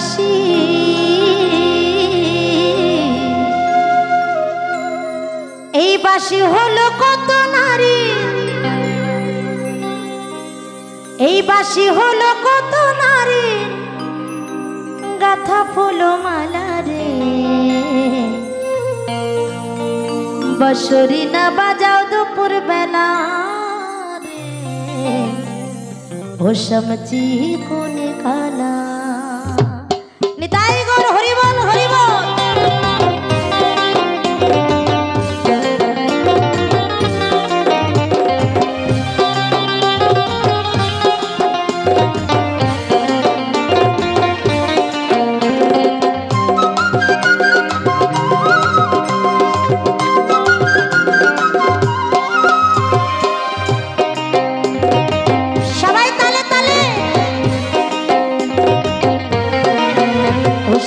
বাসি এই বাসি হলো কত নারী এই বাসি হলো কত নারী গাথা ফুলো মালা রে বাঁশরি না বাজাও দুপুর বেলা রে ও সমচি কোনে কালা নিতাই গৌর হরি বল হরি বল।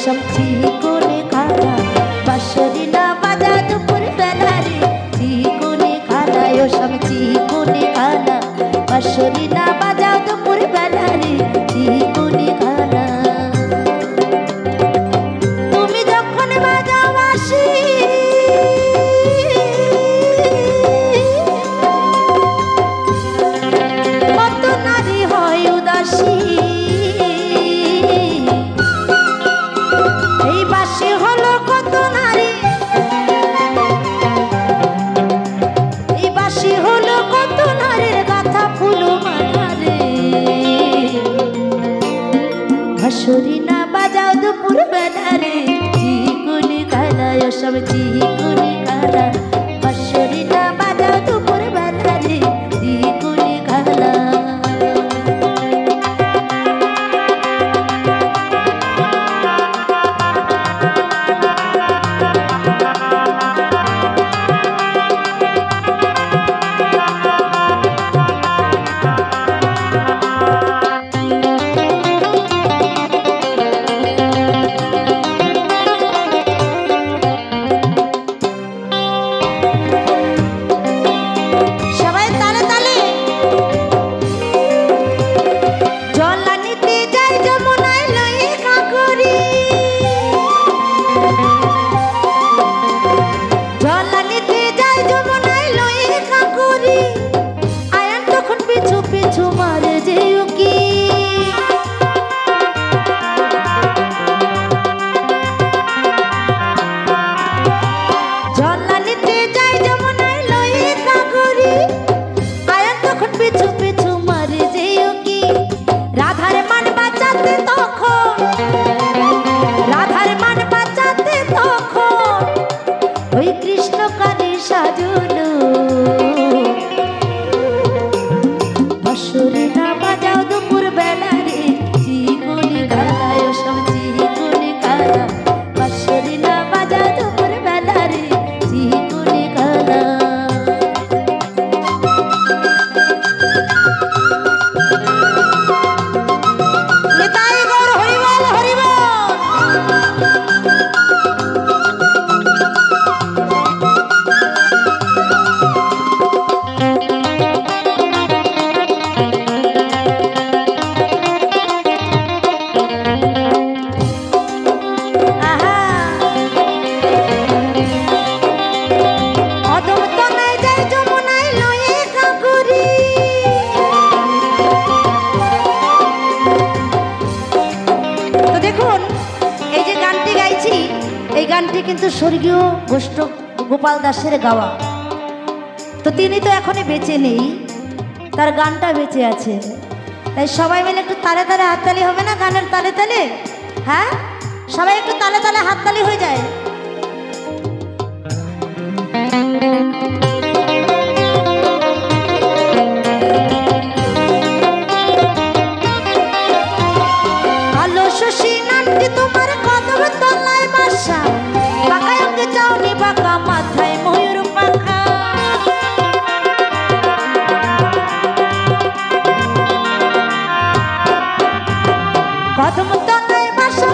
समझी कोने खाना बांसुरी ना बजा दुपुर बेला रे जी कोने खाना यो समझी कोने खाना बांसुरी ना बजा दुपुर बेला रे जी कोने खाना तुमी जखन बाजाओ बांसुरी कत नारी हय उदासी बांसुरी ना बजाओ दुपुर बेला रे जी कोने खाना यो समझी कोने खाना बांसुरी ना बजाओ दुपुर बेला रे जी कोने खाना গানটি কিন্তু স্বর্গীয় গোষ্ঠ গোপাল দাসের গাওয়া তো তিনি তো এখনই বেঁচে নেই তার গানটা বেঁচে আছে তাই সবাই মিলে একটু তালে তালে হাততালি হবে না গানের তালে তালে হ্যাঁ সবাই একটু তালে তালে হাততালি হয়ে যায় আলো শশী নামটি তোমার কদম তলায় বাসা বাঁকা অঙ্গে চাউনি বাঁকা মাথায় ময়ূর পাখা কদম তলায় বাসা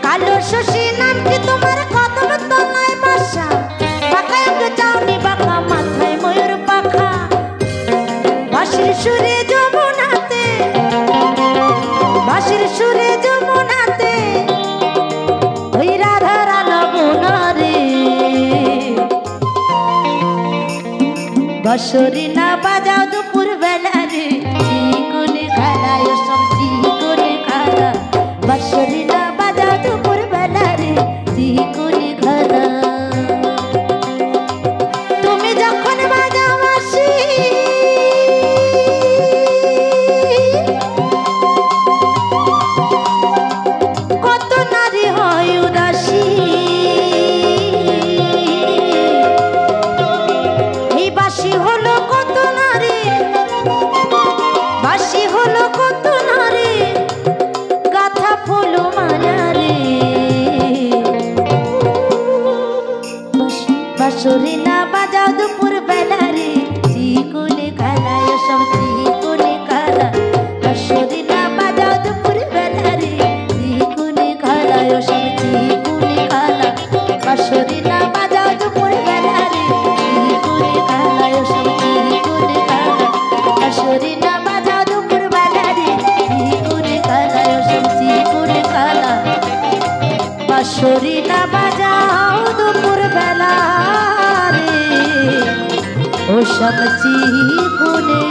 কালো শশী নামটি তোমার কদম তলায় বাসা বাঁকা অঙ্গে চাউনি বাঁকা মাথায় ময়ূর পাখা বাঁশির সুরে যমুনাতে বাঁশির সুরে সুরে যমুনাতে ওই রাধার আলপনা রে বাঁশরি না বাজাও দুপুর বেলা রে চিকুনে খেলায় সব চিকুনে খেলা বাঁশরি না বাজাও দুপুর বেলা রে চিকুনে খেলা তুমি যখন বাজাও বাঁশি কত নারী হয় উদাসী এই বাঁশি হলো কত নারী বাঁশি হলো কত নারী গাথা ফুল মালা রে বাঁশরি না বাজাও দুপুর বেলা রে চিকুনে খেলায় সব চিকুনে খেলা বাঁশরি না বাজাও দুপুর বেলা রে চিকুনে খেলায় সব চিকুনে খেলা বাঁশরি না বাজাও দুপুর বেলা রে চিকুনে খেলায় সব চিকুনে খেলা বাঁশরি না বাজাও দুপুর বেলা রে চিকুনে খেলায় সব চিকুনে খেলা বাঁশরি না বাজাও দুপুর বেলা রে ও সব চিকুনে